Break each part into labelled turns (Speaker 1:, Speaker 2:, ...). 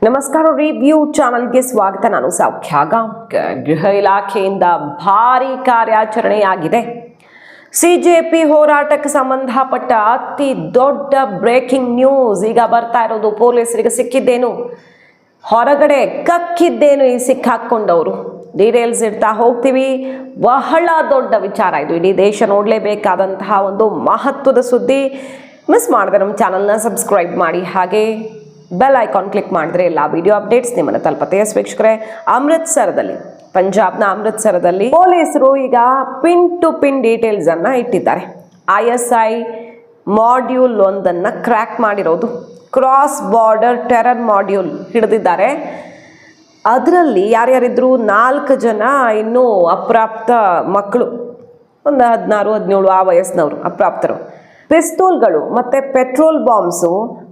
Speaker 1: ನಮಸ್ಕಾರ. ರಿವ್ಯೂ ಚಾನಲ್ಗೆ ಸ್ವಾಗತ. ನಾನು ಸೌಖ್ಯ ಗಾಂವ್ಕರ್. ಗೃಹ ಇಲಾಖೆಯಿಂದ ಭಾರಿ ಕಾರ್ಯಾಚರಣೆಯಾಗಿದೆ. ಸಿಜೆಪಿ ಹೋರಾಟಕ್ಕೆ ಸಂಬಂಧಪಟ್ಟ ಅತಿ ದೊಡ್ಡ ಬ್ರೇಕಿಂಗ್ ನ್ಯೂಸ್ ಈಗ ಬರ್ತಾ ಇರೋದು. ಪೊಲೀಸರಿಗೆ ಸಿಕ್ಕಿದ್ದೇನು, ಹೊರಗಡೆ ಕಕ್ಕಿದ್ದೇನು ಈ ಸಿಕ್ಕಾಕೊಂಡವರು, ಡೀಟೇಲ್ಸ್ ಇಡ್ತಾ ಹೋಗ್ತೀವಿ. ಬಹಳ ದೊಡ್ಡ ವಿಚಾರ ಇದು, ಇಡೀ ದೇಶ ನೋಡಲೇಬೇಕಾದಂತಹ ಒಂದು ಮಹತ್ವದ ಸುದ್ದಿ. ಮಿಸ್ ಮಾಡಿದ್ರೆ ನಮ್ಮ ಚಾನಲ್ನ ಸಬ್ಸ್ಕ್ರೈಬ್ ಮಾಡಿ, ಹಾಗೆ ಬೆಲ್ ಐಕಾನ್ ಕ್ಲಿಕ್ ಮಾಡಿದ್ರೆ ಎಲ್ಲ ವಿಡಿಯೋ ಅಪ್ಡೇಟ್ಸ್ ನಿಮ್ಮನ್ನು ತಲುಪತ್ತೆ. ವೀಕ್ಷಕರೇ, ಅಮೃತ್ಸರದಲ್ಲಿ, ಪಂಜಾಬ್ನ ಅಮೃತ್ಸರದಲ್ಲಿ ಪೊಲೀಸರು ಈಗ ಪಿನ್ ಟು ಪಿನ್ ಡೀಟೇಲ್ಸ್ ಅನ್ನ ಇಟ್ಟಿದ್ದಾರೆ. ISI ಮಾಡ್ಯೂಲ್ ಒಂದನ್ನು ಕ್ರ್ಯಾಕ್ ಮಾಡಿರೋದು, ಕ್ರಾಸ್ ಬಾರ್ಡರ್ ಟೆರರ್ ಮಾಡ್ಯೂಲ್ ಹಿಡಿದಿದ್ದಾರೆ. ಅದರಲ್ಲಿ ಯಾರ್ಯಾರಿದ್ರು, 4 ಜನ ಇನ್ನೂ ಅಪ್ರಾಪ್ತ ಮಕ್ಕಳು, ಒಂದು 16-17 ಆ ವಯಸ್ಸಿನವರು ಅಪ್ರಾಪ್ತರು. ಪಿಸ್ತೂಲ್ಗಳು ಮತ್ತು ಪೆಟ್ರೋಲ್ ಬಾಂಬ್ಸು,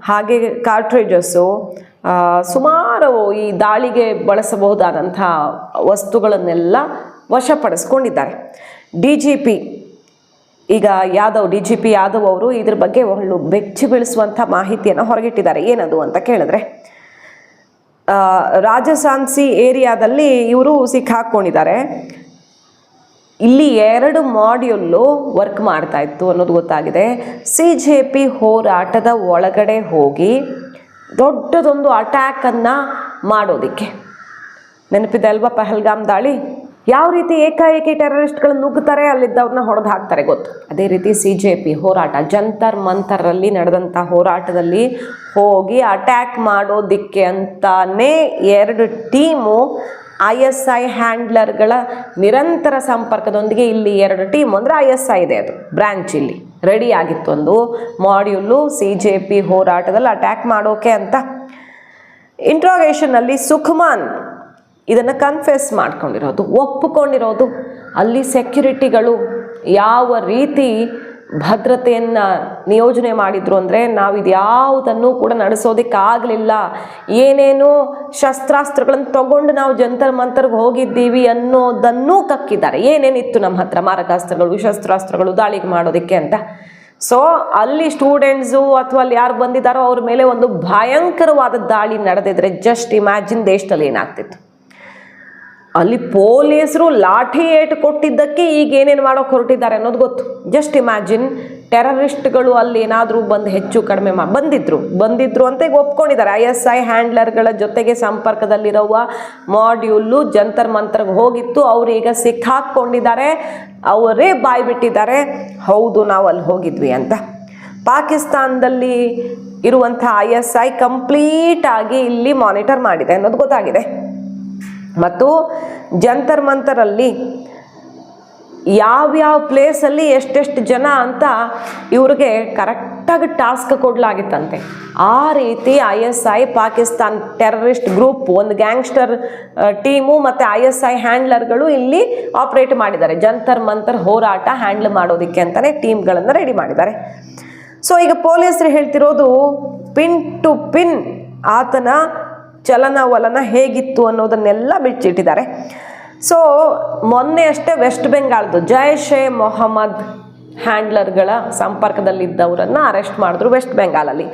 Speaker 1: ಹಾಗೆ ಕಾರ್ಟ್ರಿಜಸ್ಸು, ಸುಮಾರು ಈ ದಾಳಿಗೆ ಬಳಸಬಹುದಾದಂಥ ವಸ್ತುಗಳನ್ನೆಲ್ಲ ವಶಪಡಿಸ್ಕೊಂಡಿದ್ದಾರೆ. DGP ಈಗ DGP ಯಾದವ್ ಅವರು ಇದ್ರ ಬಗ್ಗೆ ಒಂದು ಬೆಚ್ಚಿ ಬೀಳಿಸುವಂಥ ಮಾಹಿತಿಯನ್ನು ಹೊರಗಿಟ್ಟಿದ್ದಾರೆ. ಏನದು ಅಂತ ಕೇಳಿದ್ರೆ, ರಾಜಸಾನ್ಸಿ ಏರಿಯಾದಲ್ಲಿ ಇವರು ಸಿಕ್ಕಾಕೊಂಡಿದ್ದಾರೆ. ಇಲ್ಲಿ 2 ಮಾಡ್ಯೂಲ್ಲು ವರ್ಕ್ ಮಾಡ್ತಾ ಇತ್ತು ಅನ್ನೋದು ಗೊತ್ತಾಗಿದೆ. CJP ಹೋರಾಟದ ಒಳಗಡೆ ಹೋಗಿ ದೊಡ್ಡದೊಂದು ಅಟ್ಯಾಕನ್ನು ಮಾಡೋದಕ್ಕೆ, ನೆನಪಿದೆ ಅಲ್ವಾ ಪಹಲ್ಗಾಮ್ ದಾಳಿ, ಯಾವ ರೀತಿ ಏಕಾಏಕಿ ಟೆರರಿಸ್ಟ್ಗಳನ್ನ ನುಗ್ಗುತ್ತಾರೆ, ಅಲ್ಲಿದ್ದವ್ರನ್ನ ಹೊಡೆದು ಹಾಕ್ತಾರೆ ಗೊತ್ತು. ಅದೇ ರೀತಿ CJP ಹೋರಾಟ, ಜಂತರ್ ಮಂತರಲ್ಲಿ ನಡೆದಂಥ ಹೋರಾಟದಲ್ಲಿ ಹೋಗಿ ಅಟ್ಯಾಕ್ ಮಾಡೋದಕ್ಕೆ ಅಂತಾನೇ 2 ಟೀಮು ISI ಹ್ಯಾಂಡ್ಲರ್ಗಳ ನಿರಂತರ ಸಂಪರ್ಕದೊಂದಿಗೆ ಇಲ್ಲಿ 2 ಟೀಮ್ ಅಂದರೆ ISI ಇದೆ, ಅದು ಬ್ರಾಂಚ್ ಇಲ್ಲಿ ರೆಡಿ ಆಗಿತ್ತು. ಒಂದು ಮಾಡ್ಯೂಲು CJP ಹೋರಾಟದಲ್ಲಿ ಅಟ್ಯಾಕ್ ಮಾಡೋಕೆ ಅಂತ. ಇಂಟ್ರಾಗೇಷನಲ್ಲಿ ಸುಖಮಾನ್ ಇದನ್ನು ಕನ್ಫೆಸ್ ಮಾಡ್ಕೊಂಡಿರೋದು, ಒಪ್ಪಿಕೊಂಡಿರೋದು. ಅಲ್ಲಿ ಸೆಕ್ಯುರಿಟಿಗಳು ಯಾವ ರೀತಿ ಭದ್ರತೆಯನ್ನು ನಿಯೋಜನೆ ಮಾಡಿದ್ರು ಅಂದರೆ, ನಾವಿದು ಯಾವುದನ್ನು ಕೂಡ ನಡೆಸೋದಕ್ಕಾಗಲಿಲ್ಲ, ಏನೇನೋ ಶಸ್ತ್ರಾಸ್ತ್ರಗಳನ್ನು ತಗೊಂಡು ನಾವು ಜಂತರ್ ಮಂತರ್ಗೆ ಹೋಗಿದ್ದೀವಿ ಅನ್ನೋದನ್ನೂ ಕಕ್ಕಿದ್ದಾರೆ. ಏನೇನಿತ್ತು ನಮ್ಮ ಹತ್ರ ಮಾರಕಾಸ್ತ್ರಗಳು, ಶಸ್ತ್ರಾಸ್ತ್ರಗಳು ದಾಳಿಗೆ ಮಾಡೋದಕ್ಕೆ ಅಂತ. ಸೊ ಅಲ್ಲಿ ಸ್ಟೂಡೆಂಟ್ಸು ಅಥವಾ ಅಲ್ಲಿ ಯಾರು ಬಂದಿದ್ದಾರೋ ಅವ್ರ ಮೇಲೆ ಒಂದು ಭಯಂಕರವಾದ ದಾಳಿ ನಡೆದಿದ್ರೆ ಜಸ್ಟ್ ಇಮ್ಯಾಜಿನ್ ದೇಶದಲ್ಲಿ ಏನಾಗ್ತಿತ್ತು. ಅಲ್ಲಿ ಪೊಲೀಸರು ಲಾಠಿ ಏಟು ಕೊಟ್ಟಿದ್ದಕ್ಕೆ ಈಗ ಏನೇನು ಮಾಡೋಕೆ ಹೊರಟಿದ್ದಾರೆ ಅನ್ನೋದು ಗೊತ್ತು. ಜಸ್ಟ್ ಇಮ್ಯಾಜಿನ್, ಟೆರರಿಸ್ಟ್ಗಳು ಅಲ್ಲಿ ಏನಾದರೂ ಬಂದು ಹೆಚ್ಚು ಕಡಿಮೆ ಬಂದಿದ್ರು ಅಂತ ಈಗ ಒಪ್ಕೊಂಡಿದ್ದಾರೆ. ISI ಹ್ಯಾಂಡ್ಲರ್ಗಳ ಜೊತೆಗೆ ಸಂಪರ್ಕದಲ್ಲಿರುವ ಮಾಡ್ಯೂಲು ಜಂತರ್ ಮಂತರ್ಗೆ ಹೋಗಿತ್ತು, ಅವರು ಈಗ ಸಿಕ್ಕಾಕೊಂಡಿದ್ದಾರೆ, ಅವರೇ ಬಾಯಿ ಬಿಟ್ಟಿದ್ದಾರೆ, ಹೌದು ನಾವು ಅಲ್ಲಿ ಹೋಗಿದ್ವಿ ಅಂತ. ಪಾಕಿಸ್ತಾನದಲ್ಲಿ ಇರುವಂಥ ISI ಕಂಪ್ಲೀಟ್ ಆಗಿ ಇಲ್ಲಿ ಮಾನಿಟರ್ ಮಾಡಿದೆ ಅನ್ನೋದು ಗೊತ್ತಾಗಿದೆ. ಮತ್ತು ಜಂತರ್ ಮಂತರಲ್ಲಿ ಯಾವ್ಯಾವ ಪ್ಲೇಸಲ್ಲಿ ಎಷ್ಟೆಷ್ಟು ಜನ ಅಂತ ಇವ್ರಿಗೆ ಕರೆಕ್ಟಾಗಿ ಟಾಸ್ಕ್ ಕೊಡಲಾಗಿತ್ತಂತೆ. ಆ ರೀತಿ ISI ಪಾಕಿಸ್ತಾನ್ ಟೆರರಿಸ್ಟ್ ಗ್ರೂಪ್, ಒಂದು ಗ್ಯಾಂಗ್ಸ್ಟರ್ ಟೀಮು ಮತ್ತು ISI ಹ್ಯಾಂಡ್ಲರ್ಗಳು ಇಲ್ಲಿ ಆಪ್ರೇಟ್ ಮಾಡಿದ್ದಾರೆ. ಜಂತರ್ ಮಂತರ್ ಹೋರಾಟ ಹ್ಯಾಂಡ್ಲ್ ಮಾಡೋದಕ್ಕೆ ಅಂತಲೇ ಟೀಮ್ಗಳನ್ನು ರೆಡಿ ಮಾಡಿದ್ದಾರೆ. ಸೊ ಈಗ ಪೊಲೀಸರು ಹೇಳ್ತಿರೋದು, ಪಿನ್ ಟು ಪಿನ್ ಆತನ ಚಲನವಲನ ಹೇಗಿತ್ತು ಅನ್ನೋದನ್ನೆಲ್ಲ ಬಿಚ್ಚಿಟ್ಟಿದ್ದಾರೆ. ಸೊ ಮೊನ್ನೆ ಅಷ್ಟೇ ವೆಸ್ಟ್ ಬೆಂಗಾಲ್ದು ಜೈಷ್ ಎ ಮೊಹಮ್ಮದ್ ಹ್ಯಾಂಡ್ಲರ್ಗಳ ಸಂಪರ್ಕದಲ್ಲಿದ್ದವರನ್ನು ಅರೆಸ್ಟ್ ಮಾಡಿದ್ರು ವೆಸ್ಟ್ ಬೆಂಗಾಲಲ್ಲಿ.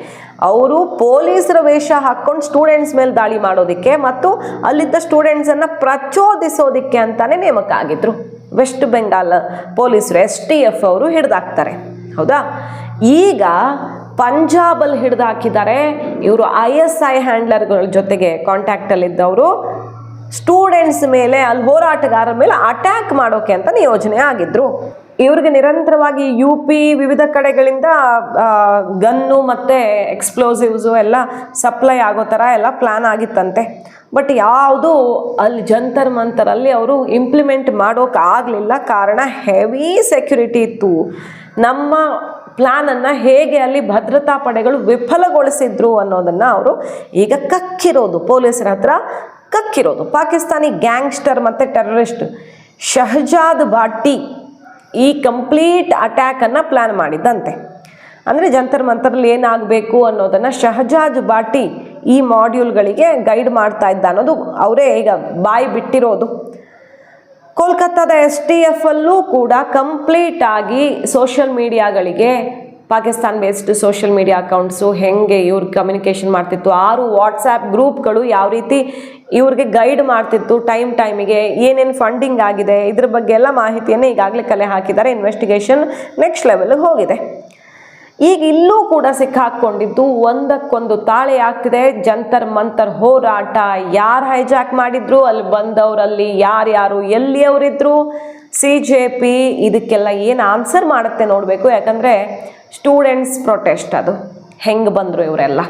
Speaker 1: ಅವರು ಪೊಲೀಸರ ವೇಷ ಹಾಕ್ಕೊಂಡು ಸ್ಟೂಡೆಂಟ್ಸ್ ಮೇಲೆ ದಾಳಿ ಮಾಡೋದಕ್ಕೆ ಮತ್ತು ಅಲ್ಲಿದ್ದ ಸ್ಟೂಡೆಂಟ್ಸನ್ನು ಪ್ರಚೋದಿಸೋದಕ್ಕೆ ಅಂತಾನೆ ನೇಮಕ ಆಗಿದ್ರು. ವೆಸ್ಟ್ ಬೆಂಗಾಲ್ ಪೊಲೀಸರು STF ಅವರು ಹಿಡಿದಾಕ್ತಾರೆ, ಹೌದಾ. ಈಗ ಪಂಜಾಬಲ್ಲಿ ಹಿಡಿದು ಹಾಕಿದ್ದಾರೆ. ಇವರು ISI ಹ್ಯಾಂಡ್ಲರ್ಗಳ ಜೊತೆಗೆ ಕಾಂಟ್ಯಾಕ್ಟಲ್ಲಿದ್ದವರು ಸ್ಟೂಡೆಂಟ್ಸ್ ಮೇಲೆ, ಅಲ್ಲಿ ಹೋರಾಟಗಾರರ ಮೇಲೆ ಅಟ್ಯಾಕ್ ಮಾಡೋಕೆ ಅಂತ ನಿಯೋಜನೆ ಆಗಿದ್ರು. ಇವ್ರಿಗೆ ನಿರಂತರವಾಗಿ UP ವಿವಿಧ ಕಡೆಗಳಿಂದ ಗನ್ನು ಮತ್ತು ಎಕ್ಸ್ಪ್ಲೋಸಿವ್ಸು ಎಲ್ಲ ಸಪ್ಲೈ ಆಗೋ ಥರ ಎಲ್ಲ ಪ್ಲ್ಯಾನ್ ಆಗಿತ್ತಂತೆ. ಬಟ್ ಯಾವುದು ಅಲ್ಲಿ ಜಂತರ್ ಮಂತರಲ್ಲಿ ಅವರು ಇಂಪ್ಲಿಮೆಂಟ್ ಮಾಡೋಕ್ಕಾಗಲಿಲ್ಲ. ಕಾರಣ ಹೆವಿ ಸೆಕ್ಯುರಿಟಿ ಇತ್ತು. ನಮ್ಮ ಪ್ಲ್ಯಾನನ್ನು ಹೇಗೆ ಅಲ್ಲಿ ಭದ್ರತಾ ಪಡೆಗಳು ವಿಫಲಗೊಳಿಸಿದ್ರು ಅನ್ನೋದನ್ನು ಅವರು ಈಗ ಕಕ್ಕಿರೋದು, ಪೊಲೀಸರ ಹತ್ರ ಕಕ್ಕಿರೋದು. ಪಾಕಿಸ್ತಾನಿ ಗ್ಯಾಂಗ್ಸ್ಟರ್ ಮತ್ತು ಟೆರರಿಸ್ಟ್ ಶಹಜಾದ್ ಭಾಟಿ ಈ ಕಂಪ್ಲೀಟ್ ಅಟ್ಯಾಕನ್ನು ಪ್ಲ್ಯಾನ್ ಮಾಡಿದ್ದಂತೆ. ಅಂದರೆ ಜಂತರ್ ಮಂತರಲ್ಲಿ ಏನಾಗಬೇಕು ಅನ್ನೋದನ್ನು ಶಹಜಾದ್ ಭಾಟಿ ಈ ಮಾಡ್ಯೂಲ್ಗಳಿಗೆ ಗೈಡ್ ಮಾಡ್ತಾ ಇದ್ದ ಅನ್ನೋದು ಅವರೇ ಈಗ ಬಾಯಿ ಬಿಟ್ಟಿರೋದು. ಕೋಲ್ಕತ್ತಾದ STF ಅಲ್ಲೂ ಕೂಡ ಕಂಪ್ಲೀಟ್ ಆಗಿ ಸೋಷಿಯಲ್ ಮೀಡಿಯಾಗಳಿಗೆ Pakistan based social media accounts ಹೆಂಗೆ ಇವ್ರು ಕಮ್ಯುನಿಕೇಷನ್ ಮಾಡ್ತಿತ್ತು, 6 ವಾಟ್ಸಾಪ್ ಗ್ರೂಪ್ಗಳು ಯಾವ ರೀತಿ ಇವ್ರಿಗೆ ಗೈಡ್ ಮಾಡ್ತಿತ್ತು, ಟೈಮಿಗೆ ಏನೇನು ಫಂಡಿಂಗ್ ಆಗಿದೆ ಇದ್ರ ಬಗ್ಗೆ ಎಲ್ಲ ಮಾಹಿತಿಯನ್ನು ಈಗಾಗಲೇ ಕಲೆ ಹಾಕಿದ್ದಾರೆ. ಇನ್ವೆಸ್ಟಿಗೇಷನ್ ನೆಕ್ಸ್ಟ್ ಲೆವೆಲ್ಗೆ ಹೋಗಿದೆ. ಈಗ ಇಲ್ಲೂ ಕೂಡ ಸಿಕ್ಕಾಕೊಂಡಿದ್ದು ಒಂದಕ್ಕೊಂದು ತಾಳೆ ಆಗ್ತಿದೆ. ಜಂತರ್ ಮಂತರ್ ಹೋರಾಟ ಯಾರು ಹೈಜಾಕ್ ಮಾಡಿದ್ರು, ಅಲ್ಲಿ ಬಂದವರಲ್ಲಿ ಯಾರ್ಯಾರು ಎಲ್ಲಿಯವರಿದ್ರು, CJP ಇದಕ್ಕೆಲ್ಲ ಏನು ಆನ್ಸರ್ ಮಾಡುತ್ತೆ ನೋಡಬೇಕು. ಯಾಕಂದರೆ ಸ್ಟೂಡೆಂಟ್ಸ್ ಪ್ರೊಟೆಸ್ಟ್ ಅದು ಹೆಂಗೆ ಬಂದರು ಇವರೆಲ್ಲ.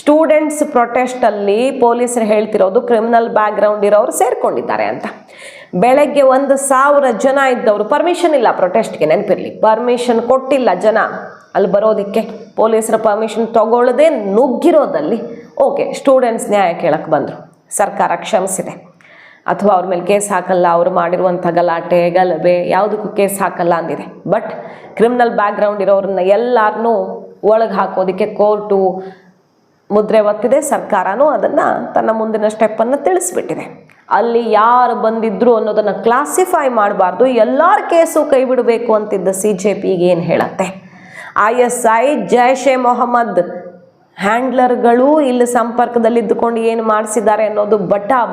Speaker 1: ಸ್ಟೂಡೆಂಟ್ಸ್ ಪ್ರೊಟೆಸ್ಟಲ್ಲಿ ಪೊಲೀಸರು ಹೇಳ್ತಿರೋದು ಕ್ರಿಮಿನಲ್ ಬ್ಯಾಕ್ಗ್ರೌಂಡ್ ಇರೋರು ಸೇರ್ಕೊಂಡಿದ್ದಾರೆ ಅಂತ. ಬೆಳಗ್ಗೆ 1,000 ಜನ ಇದ್ದವರು, ಪರ್ಮಿಷನ್ ಇಲ್ಲ ಪ್ರೊಟೆಸ್ಟ್ಗೆ, ನೆನಪಿರಲಿ, ಪರ್ಮಿಷನ್ ಕೊಟ್ಟಿಲ್ಲ ಜನ ಅಲ್ಲಿ ಬರೋದಕ್ಕೆ, ಪೊಲೀಸರ ಪರ್ಮಿಷನ್ ತಗೊಳ್ಳದೆ ನುಗ್ಗಿರೋದಲ್ಲಿ ಓಕೆ ಸ್ಟೂಡೆಂಟ್ಸ್ ನ್ಯಾಯ ಕೇಳಕ್ಕೆ ಬಂದರು, ಸರ್ಕಾರ ಕ್ಷಮಿಸಿದೆ, ಅಥವಾ ಅವ್ರ ಮೇಲೆ ಕೇಸ್ ಹಾಕಲ್ಲ, ಅವ್ರು ಮಾಡಿರುವಂಥ ಗಲಾಟೆ ಗಲಭೆ ಯಾವುದಕ್ಕೂ ಕೇಸ್ ಹಾಕಲ್ಲ ಅಂದಿದೆ. ಬಟ್ ಕ್ರಿಮಿನಲ್ ಬ್ಯಾಕ್ಗ್ರೌಂಡ್ ಇರೋರನ್ನ ಎಲ್ಲರನ್ನೂ ಒಳಗೆ ಹಾಕೋದಕ್ಕೆ ಕೋರ್ಟು ಮುದ್ರೆ ಒತ್ತಿದೆ. ಸರ್ಕಾರನೂ ಅದನ್ನು ತನ್ನ ಮುಂದಿನ ಸ್ಟೆಪ್ಪನ್ನು ತಿಳಿಸ್ಬಿಟ್ಟಿದೆ. ಅಲ್ಲಿ ಯಾರು ಬಂದಿದ್ರು ಅನ್ನೋದನ್ನು ಕ್ಲಾಸಿಫೈ ಮಾಡಬಾರ್ದು, ಎಲ್ಲರ ಕೇಸು ಕೈ ಬಿಡಬೇಕು ಅಂತಿದ್ದ CJP ಏನು ಹೇಳತ್ತೆ. ISI ಜೈಷ್ ಎ ಮೊಹಮ್ಮದ್ ಹ್ಯಾಂಡ್ಲರ್ಗಳು ಇಲ್ಲಿ ಸಂಪರ್ಕದಲ್ಲಿದ್ದುಕೊಂಡು ಏನು ಮಾಡಿಸಿದ್ದಾರೆ ಅನ್ನೋದು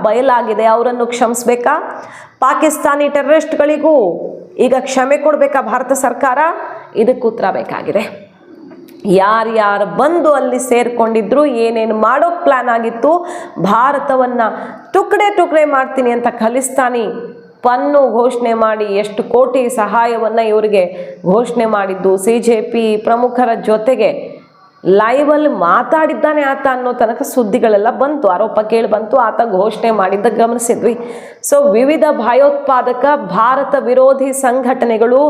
Speaker 1: ಬಯಲಾಗಿದೆ. ಅವರನ್ನು ಕ್ಷಮಿಸ್ಬೇಕಾ? ಪಾಕಿಸ್ತಾನಿ ಟೆರರಿಸ್ಟ್ಗಳಿಗೂ ಈಗ ಕ್ಷಮೆ ಕೊಡಬೇಕಾ ಭಾರತ ಸರ್ಕಾರ? ಇದಕ್ಕೆ ಉತ್ತರ ಬೇಕಾಗಿದೆ. ಯಾರ್ಯಾರು ಬಂದು ಅಲ್ಲಿ ಸೇರ್ಕೊಂಡಿದ್ರು, ಏನೇನು ಮಾಡೋಕ್ಕೆ ಪ್ಲ್ಯಾನ್ ಆಗಿತ್ತು, ಭಾರತವನ್ನು ಟುಕಡೆ ಮಾಡ್ತೀನಿ ಅಂತ ಖಲಿಸ್ತಾನಿ ಪನ್ನು ಘೋಷಣೆ ಮಾಡಿ ಎಷ್ಟು ಕೋಟಿ ಸಹಾಯವನ್ನು ಇವರಿಗೆ ಘೋಷಣೆ ಮಾಡಿದ್ದು, CJP ಪ್ರಮುಖರ ಜೊತೆಗೆ ಲೈವಲ್ಲಿ ಮಾತಾಡಿದ್ದಾನೆ ಆತ ಅನ್ನೋ ತನಕ ಸುದ್ದಿಗಳೆಲ್ಲ ಬಂತು, ಆರೋಪ ಕೇಳಿ ಬಂತು, ಆತ ಘೋಷಣೆ ಮಾಡಿದ್ದ ಗಮನಿಸಿದ್ವಿ. ಸೊ ವಿವಿಧ ಭಯೋತ್ಪಾದಕ ಭಾರತ ವಿರೋಧಿ ಸಂಘಟನೆಗಳು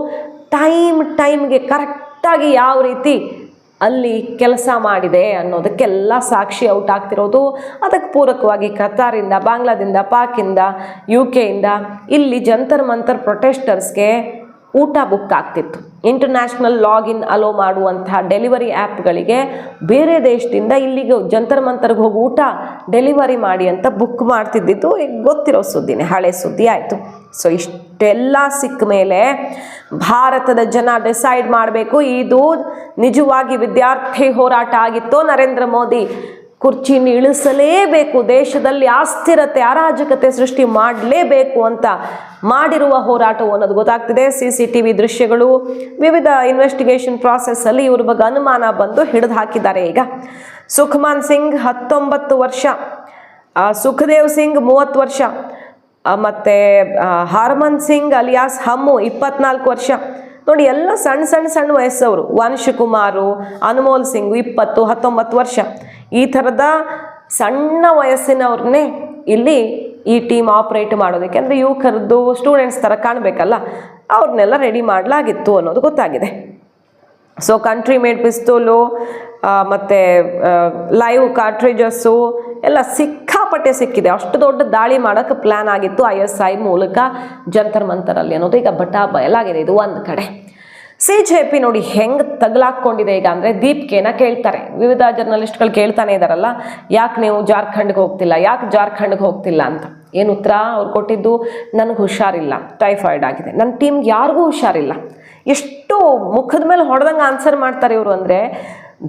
Speaker 1: ಟೈಮ್ಗೆ ಕರೆಕ್ಟಾಗಿ ಯಾವ ರೀತಿ ಅಲ್ಲಿ ಕೆಲಸ ಮಾಡಿದೆ ಅನ್ನೋದಕ್ಕೆಲ್ಲ ಸಾಕ್ಷಿ ಔಟ್ ಆಗ್ತಿರೋದು. ಅದಕ್ಕೆ ಪೂರಕವಾಗಿ ಕತಾರಿಂದ, ಬಾಂಗ್ಲಾದಿಂದ, ಪಾಕಿಂದ, UK ಇಂದ ಇಲ್ಲಿ ಜಂತರ್ ಮಂತರ್ ಪ್ರೊಟೆಸ್ಟರ್ಸ್ಗೆ ಊಟ ಬುಕ್ ಆಗ್ತಿತ್ತು. ಇಂಟರ್ನ್ಯಾಷನಲ್ ಲಾಗಿನ್ ಅಲೋ ಮಾಡುವಂತಹ ಡೆಲಿವರಿ ಆ್ಯಪ್ಗಳಿಗೆ ಬೇರೆ ದೇಶದಿಂದ ಇಲ್ಲಿಗೆ ಜಂತರ್ ಮಂತರ್ಗೆ ಹೋಗಿ ಊಟ ಡೆಲಿವರಿ ಮಾಡಿ ಅಂತ ಬುಕ್ ಮಾಡ್ತಿದ್ದಿದ್ದು ಈಗ ಗೊತ್ತಿರೋ ಸುದ್ದಿನೇ, ಹಳೆ ಸುದ್ದಿ ಆಯಿತು. ಸೊ ಇಷ್ಟೆಲ್ಲ ಸಿಕ್ಕ ಮೇಲೆ ಭಾರತದ ಜನ ಡಿಸೈಡ್ ಮಾಡಬೇಕು, ಇದು ನಿಜವಾಗಿ ವಿದ್ಯಾರ್ಥಿ ಹೋರಾಟ ಆಗಿತ್ತೋ, ನರೇಂದ್ರ ಮೋದಿ ಕುರ್ಚಿನ ಇಳಿಸಲೇಬೇಕು, ದೇಶದಲ್ಲಿ ಅಸ್ಥಿರತೆ ಅರಾಜಕತೆ ಸೃಷ್ಟಿ ಮಾಡಲೇಬೇಕು ಅಂತ ಮಾಡಿರುವ ಹೋರಾಟವು ಅನ್ನೋದು ಗೊತ್ತಾಗ್ತಿದೆ. CCTV ದೃಶ್ಯಗಳು, ವಿವಿಧ ಇನ್ವೆಸ್ಟಿಗೇಷನ್ ಪ್ರಾಸೆಸ್ಸಲ್ಲಿ ಇವ್ರ ಬಗ್ಗೆ ಅನುಮಾನ ಬಂದು ಹಿಡಿದು ಹಾಕಿದ್ದಾರೆ. ಈಗ ಸುಖಮಾನ್ ಸಿಂಗ್ 19 ವರ್ಷ, ಸುಖದೇವ್ ಸಿಂಗ್ 30 ವರ್ಷ, ಮತ್ತು ಹರ್ಮನ್ ಸಿಂಗ್ ಅಲಿಯಾಸ್ ಹಮ್ಮು 24 ವರ್ಷ. ನೋಡಿ ಎಲ್ಲ ಸಣ್ಣ ವಯಸ್ಸವರು. ವಂಶ್ ಕುಮಾರು, ಅನ್ಮೋಲ್ ಸಿಂಗ್ 20-19 ವರ್ಷ. ಈ ಥರದ ಸಣ್ಣ ವಯಸ್ಸಿನವ್ರನ್ನೇ ಇಲ್ಲಿ ಈ ಟೀಮ್ ಆಪ್ರೇಟ್ ಮಾಡೋದಕ್ಕೆ, ಅಂದರೆ ಯುವಕರದ್ದು ಸ್ಟೂಡೆಂಟ್ಸ್ ಥರ ಕಾಣಬೇಕಲ್ಲ, ಅವ್ರನ್ನೆಲ್ಲ ರೆಡಿ ಮಾಡಲಾಗಿತ್ತು ಅನ್ನೋದು ಗೊತ್ತಾಗಿದೆ. ಸೊ ಕಂಟ್ರಿ ಮೇಡ್ ಪಿಸ್ತೂಲು ಮತ್ತು ಲೈವ್ ಕಾರ್ಟ್ರಿಜಸ್ಸು ಎಲ್ಲ ಸಿಕ್ಕಾಪಟ್ಟೆ ಸಿಕ್ಕಿದೆ. ಅಷ್ಟು ದೊಡ್ಡ ದಾಳಿ ಮಾಡೋಕ್ಕೆ ಪ್ಲ್ಯಾನ್ ಆಗಿತ್ತು ISI ಮೂಲಕ ಜಂತರ್ ಮಂತರಲ್ಲಿ ಅನ್ನೋದು ಈಗ ಬಯಲಾಗಿದೆ. ಇದು ಒಂದು ಕಡೆ. CJP ನೋಡಿ ಹೆಂಗೆ ತಗಲಾಕೊಂಡಿದೆ ಈಗ ಅಂದರೆ, ದೀಪ್ಕೆನ ಕೇಳ್ತಾರೆ, ವಿವಿಧ ಜರ್ನಲಿಸ್ಟ್ಗಳು ಕೇಳ್ತಾನೆ ಇದ್ದಾರಲ್ಲ, ಯಾಕೆ ನೀವು ಜಾರ್ಖಂಡ್ಗೆ ಹೋಗ್ತಿಲ್ಲ ಅಂತ. ಏನು ಉತ್ತರ ಅವ್ರು ಕೊಟ್ಟಿದ್ದು? ನನಗೆ ಹುಷಾರಿಲ್ಲ, ಟೈಫಾಯ್ಡ್ ಆಗಿದೆ, ನನ್ನ ಟೀಮ್ಗೆ ಯಾರಿಗೂ ಹುಷಾರಿಲ್ಲ. ಎಷ್ಟು ಮುಖದ ಮೇಲೆ ಹೊಡೆದಂಗೆ ಆನ್ಸರ್ ಮಾಡ್ತಾರೆ ಇವರು ಅಂದರೆ,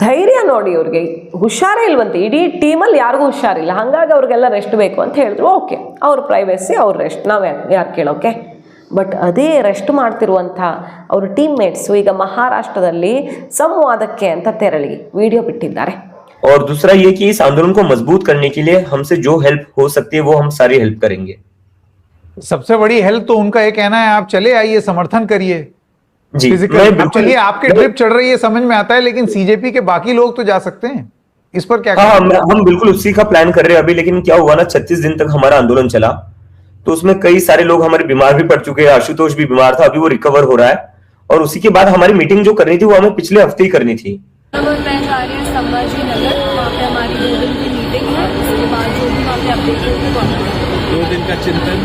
Speaker 1: ಧೈರ್ಯ ನೋಡಿ ಇವ್ರಿಗೆ, ಹುಷಾರೇ ಇಲ್ವಂತೆ, ಇಡೀ ಟೀಮಲ್ಲಿ ಯಾರಿಗೂ ಹುಷಾರಿಲ್ಲ, ಹಾಗಾಗಿ ಅವ್ರಿಗೆಲ್ಲ ರೆಸ್ಟ್ ಬೇಕು ಅಂತ ಹೇಳಿದ್ರು. ಓಕೆ, ಅವ್ರ ಪ್ರೈವೇಸಿ, ಅವ್ರ ರೆಸ್ಟ್, ನಾವು ಯಾರು ಕೇಳೋಕೆ. ಬಟ್ ಅದೇ ರೆಸ್ಟ್ ಮಾಡ್ತಿರುವಂಥ ಅವ್ರ ಟೀಮ್ ಮೇಟ್ಸು ಈಗ ಮಹಾರಾಷ್ಟ್ರದಲ್ಲಿ ಸಂವಾದಕ್ಕೆ ಅಂತ ತೆರಳಿ ವಿಡಿಯೋ ಬಿಟ್ಟಿದ್ದಾರೆ.
Speaker 2: और दूसरा ये कि इस आंदोलन को मजबूत करने के लिए हमसे जो हेल्प हो सकती है वो हम सारी हेल्प करेंगे.
Speaker 3: सबसे बड़ी हेल्प तो उनका ये कहना है, आप चले आइए, समर्थन करिए
Speaker 2: जी,
Speaker 3: आप चलिए, आपके ट्रिप चढ़ रही है समझ में आता है, लेकिन CJP के बाकी लोग तो जा सकते हैं, इस पर क्या?
Speaker 2: हाँ, हम बिल्कुल उसी का प्लान कर रहे हैं अभी. लेकिन क्या हुआ ना, 36 दिन तक हमारा आंदोलन चला, तो उसमें कई सारे लोग हमारे बीमार भी पड़ चुके हैं. आशुतोष भी बीमार था, अभी वो रिकवर हो रहा है. और उसी के बाद हमारी मीटिंग जो करनी थी वो हमें पिछले हफ्ते ही करनी थी.
Speaker 4: मैं जा रही हूँ संभाजी नगर, वहाँ पे हमारी 2 दिन की मीटिंग है. उसके बाद जो भी वहाँ पे अपडेट होगी
Speaker 5: 2 दिन का चिंतन,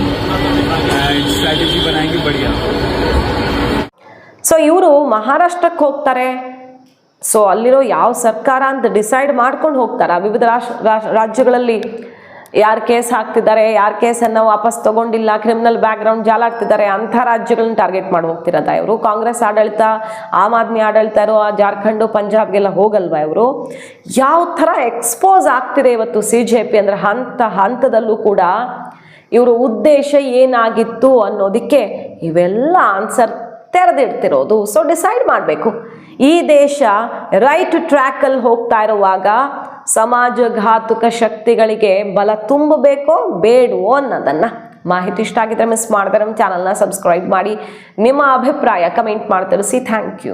Speaker 5: स्ट्रैटेजी बनाएंगे बढ़िया.
Speaker 1: ಸೊ ಇವರು ಮಹಾರಾಷ್ಟ್ರಕ್ಕೆ ಹೋಗ್ತಾರೆ. ಸೊ ಅಲ್ಲಿರೋ ಯಾವ ಸರ್ಕಾರ ಅಂತ ಡಿಸೈಡ್ ಮಾಡ್ಕೊಂಡು ಹೋಗ್ತಾರೆ. ವಿವಿಧ ರಾಜ್ಯಗಳಲ್ಲಿ ಯಾರು ಕೇಸ್ ಹಾಕ್ತಿದ್ದಾರೆ, ಯಾರು ಕೇಸನ್ನು ವಾಪಸ್ ತಗೊಂಡಿಲ್ಲ, ಕ್ರಿಮಿನಲ್ ಬ್ಯಾಕ್ಗ್ರೌಂಡ್ ಜಾಲಾಡ್ತಿದ್ದಾರೆ ಅಂಥ ರಾಜ್ಯಗಳನ್ನ ಟಾರ್ಗೆಟ್ ಮಾಡಿ ಹೋಗ್ತಿರೋದ ಇವರು? ಕಾಂಗ್ರೆಸ್ ಆಡಳಿತ, ಆಮ್ ಆದ್ಮಿ ಆಡಳಿತ ಇರೋ ಜಾರ್ಖಂಡು ಪಂಜಾಬ್ಗೆಲ್ಲ ಹೋಗಲ್ವಾ ಇವರು? ಯಾವ ಥರ ಎಕ್ಸ್ಪೋಸ್ ಆಗ್ತಿದೆ ಇವತ್ತು CJP ಅಂದರೆ ಹಂತದಲ್ಲೂ ಕೂಡ ಇವ್ರ ಉದ್ದೇಶ ಏನಾಗಿತ್ತು ಅನ್ನೋದಕ್ಕೆ ಇವೆಲ್ಲ ಆನ್ಸರ್ ತೆರೆದಿಡ್ತಿರೋದು. ಸೊ ಡಿಸೈಡ್ ಮಾಡಬೇಕು. ಈ ದೇಶ ರೈಟ್ ಟ್ರ್ಯಾಕಲ್ಲಿ ಹೋಗ್ತಾ ಇರುವಾಗ ಸಮಾಜಘಾತುಕ ಶಕ್ತಿಗಳಿಗೆ ಬಲ ತುಂಬಬೇಕೋ ಬೇಡವೋ ಅನ್ನೋದನ್ನು. ಮಾಹಿತಿ ಇಷ್ಟ ಆಗಿದ್ರೆ ಮಿಸ್ ಮಾಡಿದ್ರೆ ನಮ್ಮ ಚಾನಲ್ನ ಸಬ್ಸ್ಕ್ರೈಬ್ ಮಾಡಿ, ನಿಮ್ಮ ಅಭಿಪ್ರಾಯ ಕಮೆಂಟ್ ಮಾಡಿ ತಿಳಿಸಿ. Thank you.